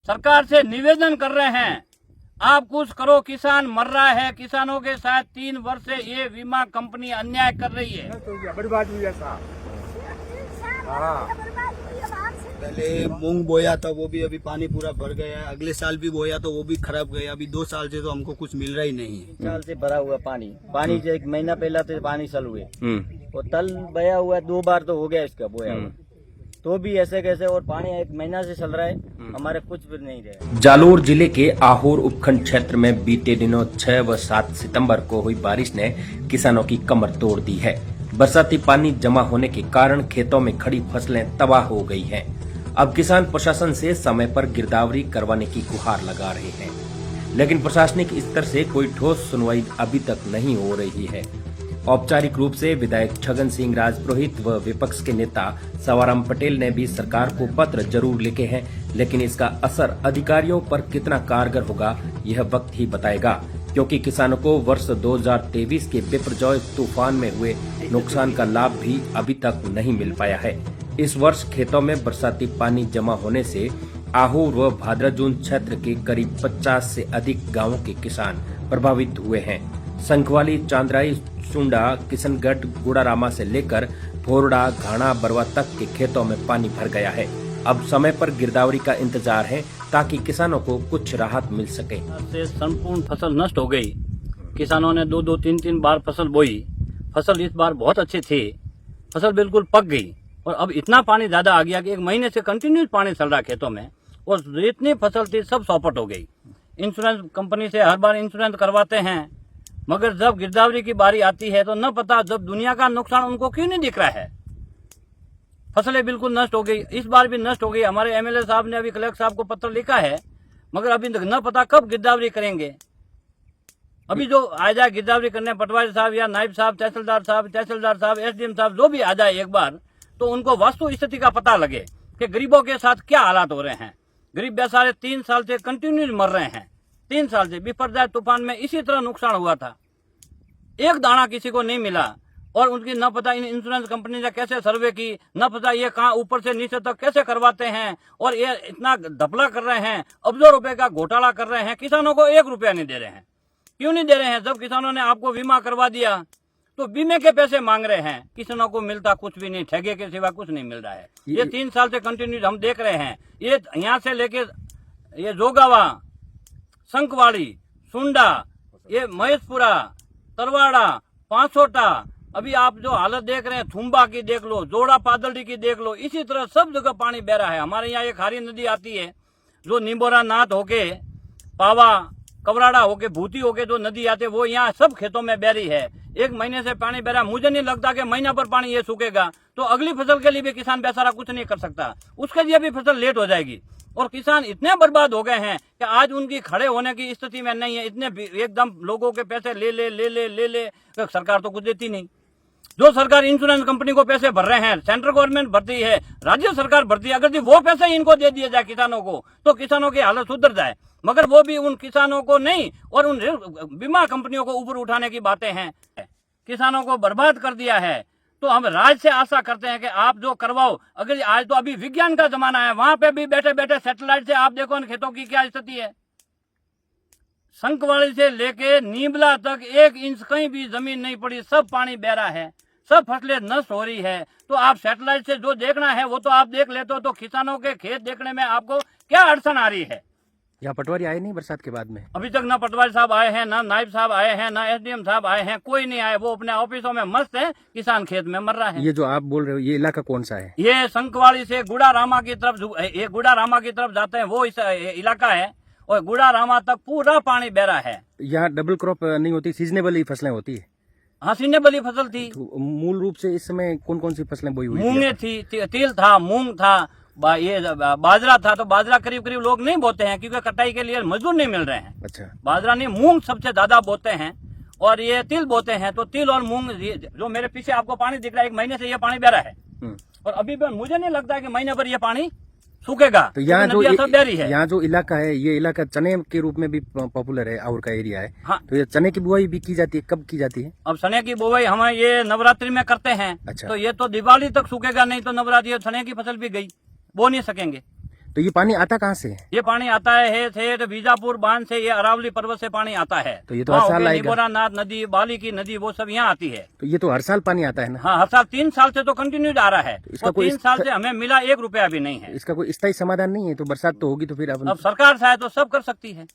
सरकार से निवेदन कर रहे हैं, आप कुछ करो, किसान मर रहा है। किसानों के साथ 3 वर्ष से ये बीमा कंपनी अन्याय कर रही है। बर्बाद हुई ऐसा। पहले मूंग बोया था, वो भी अभी पानी पूरा भर गया है। अगले साल भी बोया तो वो भी खराब गया। अभी 2 साल से तो हमको कुछ मिल रहा ही नहीं है। साल से भरा हुआ पानी से 1 महीना पहला तो पानी चल हुए और तल बया हुआ 2 बार तो हो गया इसका बोया हुआ, तो भी ऐसे कैसे, और पानी 1 महीना से चल रहा है, हमारे कुछ भी नहीं रहे। जालोर जिले के आहोर उपखंड क्षेत्र में बीते दिनों 6 व 7 सितंबर को हुई बारिश ने किसानों की कमर तोड़ दी है। बरसाती पानी जमा होने के कारण खेतों में खड़ी फसलें तबाह हो गई हैं। अब किसान प्रशासन से समय पर गिरदावरी करवाने की गुहार लगा रहे हैं, लेकिन प्रशासनिक स्तर से कोई ठोस सुनवाई अभी तक नहीं हो रही है। औपचारिक रूप से विधायक छगन सिंह राजपुरोहित व विपक्ष के नेता सवाराम पटेल ने भी सरकार को पत्र जरूर लिखे हैं, लेकिन इसका असर अधिकारियों पर कितना कारगर होगा यह वक्त ही बताएगा, क्योंकि किसानों को वर्ष 2023 के बिपरजॉय तूफान में हुए नुकसान का लाभ भी अभी तक नहीं मिल पाया है। इस वर्ष खेतों में बरसाती पानी जमा होने से आहोर व भादराजून क्षेत्र के करीब 50 से अधिक गांवों के किसान प्रभावित हुए हैं। संखवाली, चांदराई, सुंडा, किशनगढ़, गुड़ारामा से लेकर भोरडा, घाना, बरवा तक के खेतों में पानी भर गया है। अब समय पर गिरदावरी का इंतजार है ताकि किसानों को कुछ राहत मिल सके। से संपूर्ण फसल नष्ट हो गई। किसानों ने 2-2, 3-3 बार फसल बोई। फसल इस बार बहुत अच्छी थी, फसल बिल्कुल पक गई और अब इतना पानी ज्यादा आ गया कि 1 महीने से कंटिन्यूस पानी चल रहा खेतों में और जितनी फसल थी सब चौपट हो गई। इंश्योरेंस कंपनी से हर बार इंश्योरेंस करवाते हैं, मगर जब गिरदावरी की बारी आती है तो न पता जब दुनिया का नुकसान उनको क्यों नहीं दिख रहा है। फसलें बिल्कुल नष्ट हो गई, इस बार भी नष्ट हो गई। हमारे एमएलए साहब ने अभी कलेक्टर साहब को पत्र लिखा है, मगर अभी न पता कब गिरदावरी करेंगे। अभी जो आ जाए गिरदावरी करने, पटवारी साहब या नायब साहब, तहसीलदार साहब, एसडीएम साहब जो भी आ जाए एक बार, तो उनको वास्तु स्थिति का पता लगे कि गरीबों के साथ क्या हालात हो रहे हैं। गरीब बेचारे 3 साल से कंटिन्यू मर रहे हैं। 3 साल से बिपरजॉय तूफान में इसी तरह नुकसान हुआ था, एक दाना किसी को नहीं मिला और उनकी न पता इन इंश्योरेंस कंपनी ने कैसे सर्वे की, न पता ये कहाँ ऊपर से नीचे तक कैसे करवाते हैं और ये इतना धपला कर रहे हैं, अरबों रुपए का घोटाला कर रहे हैं। किसानों को 1 रुपया नहीं दे रहे हैं। क्यों नहीं दे रहे हैं? जब किसानों ने आपको बीमा करवा दिया तो बीमे के पैसे मांग रहे हैं। किसानों को मिलता कुछ भी नहीं, ठगे के सिवा कुछ नहीं मिल रहा है। ये 3 साल से कंटिन्यू हम देख रहे हैं। ये यहाँ से लेके ये जोगावा, संखवाड़ी, सुंडा, ये महेशपुरा, तरवाड़ा, पांचोटा, अभी आप जो हालत देख रहे हैं थुम्बा की देख लो, जोड़ा पादलडी की देख लो, इसी तरह सब जगह पानी बह रहा है। हमारे यहाँ एक खारी नदी आती है जो निम्बोरा नाथ होके, पावा, कवराड़ा होके, भूती होके जो नदी आती है वो यहाँ सब खेतों में बह रही है। 1 महीने से पानी बह रहा है। मुझे नहीं लगता कि महीना पर पानी ये सूखेगा तो अगली फसल के लिए भी किसान बेचारा कुछ नहीं कर सकता, उसके लिए भी फसल लेट हो जाएगी। और किसान इतने बर्बाद हो गए हैं कि आज उनकी खड़े होने की स्थिति में नहीं है। इतने एकदम लोगों के पैसे ले सरकार तो कुछ देती नहीं। जो सरकार इंश्योरेंस कंपनी को पैसे भर रहे हैं, सेंट्रल गवर्नमेंट भरती है, राज्य सरकार भरती है, अगर वो पैसे इनको दे दिए जाए किसानों को तो किसानों की हालत सुधर जाए, मगर वो भी उन किसानों को नहीं और उन बीमा कंपनियों को ऊपर उठाने की बातें हैं। किसानों को बर्बाद कर दिया है। तो हम राज्य से आशा करते हैं कि आप जो करवाओ। अगर आज तो अभी विज्ञान का जमाना है, वहां पे भी बैठे बैठे सैटेलाइट से आप देखो खेतों की क्या स्थिति है। संखवाड़ी से लेके नीमला तक 1 इंच कहीं भी जमीन नहीं पड़ी, सब पानी बह रहा है, सब फसलें नष्ट हो रही है। तो आप सैटेलाइट से जो देखना है वो तो आप देख लेते हो, तो किसानों के खेत देखने में आपको क्या अड़चन आ रही है? यहाँ पटवारी आए नहीं बरसात के बाद में? अभी तक ना पटवारी साहब आए हैं, ना नायब साहब आए हैं, ना एसडीएम साहब आए हैं, कोई नहीं आए। वो अपने ऑफिसों में मस्त है, किसान खेत में मर रहा है। ये जो आप बोल रहे हो ये इलाका कौन सा है? ये संखवाड़ी से गुड़ारामा की तरफ जाते हैं वो इस इलाका है और गुड़ारामा तक पूरा पानी बह रहा है। यहाँ डबल क्रॉप नहीं होती, सीजनेबल ही फसलें होती है? हाँ, सीजनेबल फसल थी। तो मूल रूप से इस समय कौन कौन सी फसलें बोई हुई? मूंगे थी, तिल था, मूंग था, ये बाजरा था। तो बाजरा करीब लोग नहीं बोते हैं क्योंकि कटाई के लिए मजदूर नहीं मिल रहे हैं। अच्छा, बाजरा नहीं, मूंग सबसे ज्यादा बोते हैं और ये तिल बोते हैं। तो तिल और मूंग, जो मेरे पीछे आपको पानी दिख रहा है, 1 महीने से ये पानी बह रहा है और अभी भी मुझे नहीं लगता है कि महीने पर ये पानी सूखेगा। तो यहाँ है। यहाँ जो इलाका है, ये इलाका चने के रूप में भी पॉपुलर है, आउर का एरिया है। हाँ, तो ये चने की बुआई भी की जाती है, कब की जाती है? अब चने की बुआई हम ये नवरात्रि में करते हैं। अच्छा। तो ये तो दिवाली तक सूखेगा, नहीं तो नवरात्रि चने की फसल भी गई, बो नहीं सकेंगे। तो ये पानी आता कहाँ से है? ये पानी आता है सेठ बीजापुर बांध से, ये अरावली पर्वत से पानी आता है। तो ये तो हर साल आएगा। निबोरानाथ नदी, बाली की नदी, वो सब यहाँ आती है। तो ये तो हर साल पानी आता है ना? हाँ, हर साल 3 साल से तो कंटिन्यू आ रहा है। इसका और कोई 3 साल से हमें मिला 1 रुपया भी नहीं है। इसका कोई स्थायी समाधान नहीं है? तो बरसात तो होगी तो फिर अब सरकार चाहे तो सब कर सकती है।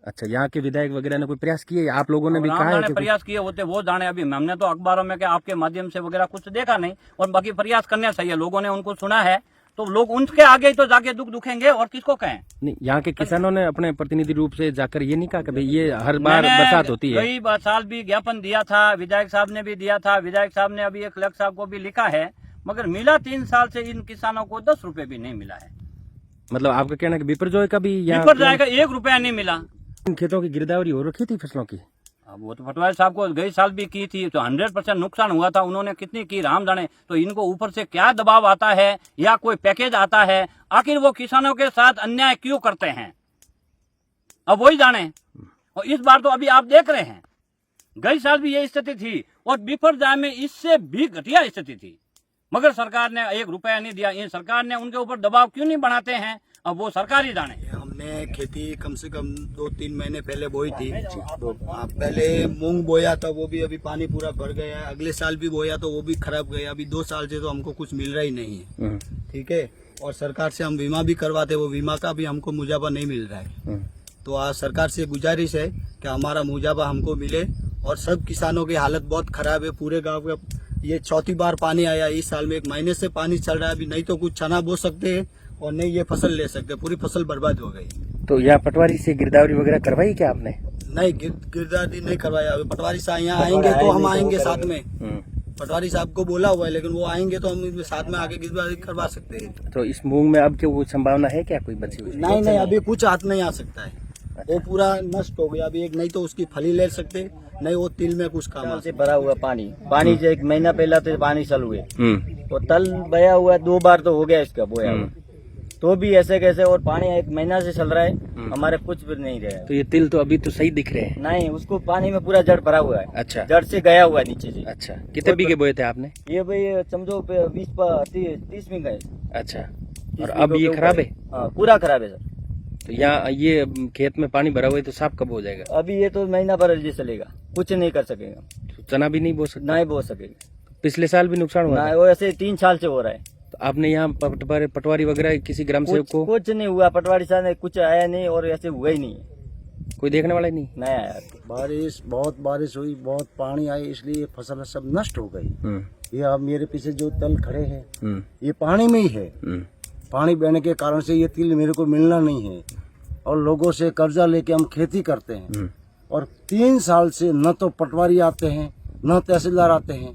अच्छा, यहाँ के विधायक वगैरह ने कोई प्रयास किए? आप लोगों ने भी कहा है कि प्रयास किए होते वो जाने। अभी हमने तो अखबारों में क्या आपके माध्यम से वगैरह कुछ देखा नहीं, और बाकी प्रयास करने चाहिए। लोगों ने उनको सुना है तो लोग उनके आगे तो जाके दुख दुखेंगे, और किसको कहें। नहीं, यहाँ के किसानों ने अपने प्रतिनिधि रूप से जाकर ये नहीं कहा कि भाई ये हर बार बरसात होती है? कई साल भी ज्ञापन दिया था, विधायक साहब ने भी दिया था। विधायक साहब ने अभी कलेक्टर साहब को भी लिखा है, मगर मिला 3 साल से इन किसानों को 10 रुपए भी नहीं मिला है। मतलब आपका कहना है कि बिपरजॉय का भी यहाँ जाएगा 1 रुपया नहीं मिला। खेतों की गिरदावरी हो रखी थी फसलों की? अब वो तो पटवारी साहब को गई साल भी की थी, तो 100% नुकसान हुआ था। उन्होंने कितनी की राम जाने। तो इनको ऊपर से क्या दबाव आता है या कोई पैकेज आता है, आखिर वो किसानों के साथ अन्याय क्यों करते हैं, अब वही जाने। और इस बार तो अभी आप देख रहे हैं, गई साल भी ये स्थिति थी, और बिपरजॉय में इससे भी घटिया स्थिति थी, मगर सरकार ने 1 रुपया नहीं दिया। ये सरकार ने उनके ऊपर दबाव क्यों नहीं बढ़ाते हैं, अब वो सरकार ही जाने। हमने खेती कम से कम 2-3 महीने पहले बोई थी। पहले मूंग बोया था, वो भी अभी पानी पूरा भर गया है। अगले साल भी बोया तो वो भी खराब गया। अभी 2 साल से तो हमको कुछ मिल रहा ही नहीं है। ठीक है, और सरकार से हम बीमा भी करवाते, वो बीमा का भी हमको मुआवजा नहीं मिल रहा है। तो आज सरकार से गुजारिश है कि हमारा मुआवजा हमको मिले। और सब किसानों की हालत बहुत खराब है। पूरे गाँव का ये 4थी बार पानी आया इस साल में। 1 महीने से पानी चल रहा है। अभी नहीं तो कुछ चना बो सकते हैं और नहीं ये फसल ले सकते। पूरी फसल बर्बाद हो गई। तो यहाँ पटवारी से गिरदावरी वगैरह करवाई क्या आपने? नहीं, गिरदावरी नहीं करवाया। पटवारी साहब यहाँ आएंगे तो हम आएंगे साथ में। पटवारी साहब को बोला हुआ है, लेकिन वो आएंगे तो हम साथ में आके गिरदावरी करवा सकते हैं। तो इस मूंग में अब क्या कोई संभावना है क्या, कोई बची हुई? नहीं, अभी कुछ हाथ नहीं आ सकता है। वो पूरा नष्ट हो गया। अभी एक नहीं तो उसकी फली ले सकते, नहीं वो तिल में कुछ काम से भरा हुआ पानी जो 1 महीना पहला तो पानी चल हुए, हम्म। वो तल बया हुआ 2 बार तो हो गया इसका बोया हुआ। तो भी ऐसे कैसे, और पानी 1 महीना से चल रहा है, हमारे कुछ भी नहीं रहा है। तो ये तिल तो अभी तो सही दिख रहे हैं? नहीं, उसको पानी में पूरा जड़ भरा हुआ है। अच्छा, जड़ से गया हुआ है नीचे से। अच्छा, कितने बीघे बोए थे आपने? ये भाई समझो 20-30 बीघा है। अच्छा, और अब ये खराब है? हाँ, पूरा खराब है सर। तो यहाँ ये खेत में पानी भरा हुआ है तो साफ कब हो जाएगा? अभी ये तो महीना भर जी चलेगा, कुछ नहीं कर सकेगा। तो चना भी नहीं बो सकता? नहीं बो सकेगा। पिछले साल भी नुकसान हुआ ना, था? वो ऐसे 3 साल से हो रहा है। तो आपने यहाँ पटवारी वगैरह किसी ग्राम सेवक को? कुछ नहीं हुआ, पटवारी साहब ने कुछ आया नहीं, और ऐसे हुआ ही नहीं, कोई देखने वाला ही नहीं? नहीं आया। बहुत बारिश हुई, बहुत पानी आई, इसलिए फसल सब नष्ट हो गई। ये अब मेरे पीछे जो तल खड़े हैं ये पानी में ही है। पानी बहने के कारण से ये तिल मेरे को मिलना नहीं है, और लोगों से कर्जा लेके हम खेती करते हैं। और 3 साल से न तो पटवारी आते हैं, न तहसीलदार आते हैं,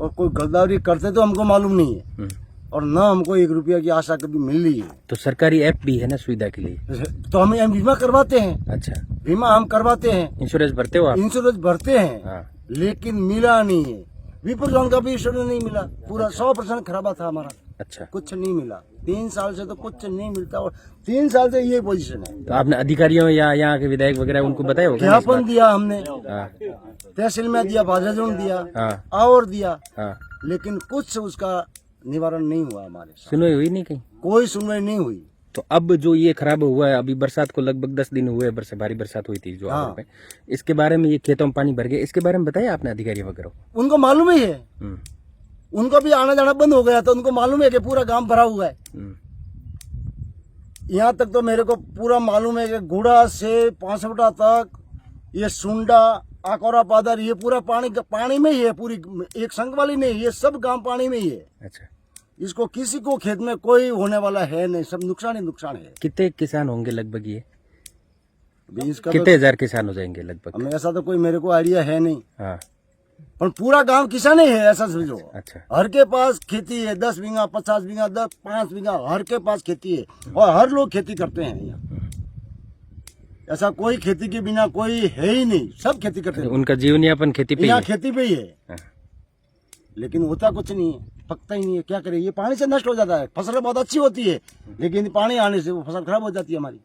और कोई गिरदावरी करते तो हमको मालूम नहीं है, और न हमको 1 रुपया की आशा कभी मिल रही है। तो सरकारी ऐप भी है ना सुविधा के लिए? तो हम बीमा करवाते हैं। अच्छा, बीमा हम करवाते हैं, इंश्योरेंस भरते हो आप? इंश्योरेंस भरते हैं। हाँ। लेकिन मिला नहीं है। विपरजॉन का भी इंश्योरेंस नहीं मिला, पूरा 100% खराबा था हमारा। अच्छा, कुछ नहीं मिला। 3 साल से तो कुछ नहीं मिलता, और 3 साल से ये पोजीशन है। तो आपने अधिकारियों या यहाँ के विधायक वगैरह उनको बताया होगा? ज्ञापन दिया हमने, हाँ, तहसील में दिया, बाजाजों दिया, हाँ, और दिया, हाँ। लेकिन कुछ उसका निवारण नहीं हुआ हमारे साथ। सुनवाई हुई नहीं कहीं? कोई सुनवाई नहीं हुई। तो अब जो ये खराब हुआ है, अभी बरसात को लगभग 10 दिन हुए, भारी बरसात हुई थी जो हाँ। आगरा में, इसके बारे में, ये खेतों में पानी भर गया, इसके बारे में बताया आपने अधिकारी वगैरह? उनको मालूम ही है, उनको भी आना जाना बंद हो गया था। उनको मालूम है कि पूरा गांव भरा हुआ है। यहाँ तक तो मेरे को पूरा मालूम है कि गुड़ा से 5 तक ये सुंडा, आकोरा पादर, ये पूरा पानी में ही है। पूरी एक संग वाली नहीं, ये सब गांव पानी में ही है। अच्छा, इसको किसी को खेत में कोई होने वाला है नहीं, सब नुकसान ही नुकसान है। कितने किसान होंगे लगभग ये? इसका कितने हजार किसान हो जाएंगे लगभग? हमें ऐसा तो कोई मेरे को आइडिया है नहीं, हाँ। पर पूरा गांव किसान ही है, ऐसा समझो। अच्छा, हर के पास खेती है, 10 बीघा, 50 बीघा, 5 बीघा, हर के पास खेती है, और हर लोग खेती करते हैं यहाँ। ऐसा कोई खेती के बिना कोई है ही नहीं, सब खेती करते हैं। उनका जीवन यापन खेती पे ही यहाँ है? खेती पे ही है। हाँ। लेकिन होता कुछ नहीं है, पकता ही नहीं है। क्या करे, ये पानी से नष्ट हो जाता है। फसल बहुत अच्छी होती है, लेकिन पानी आने से वो फसल खराब हो जाती है हमारी।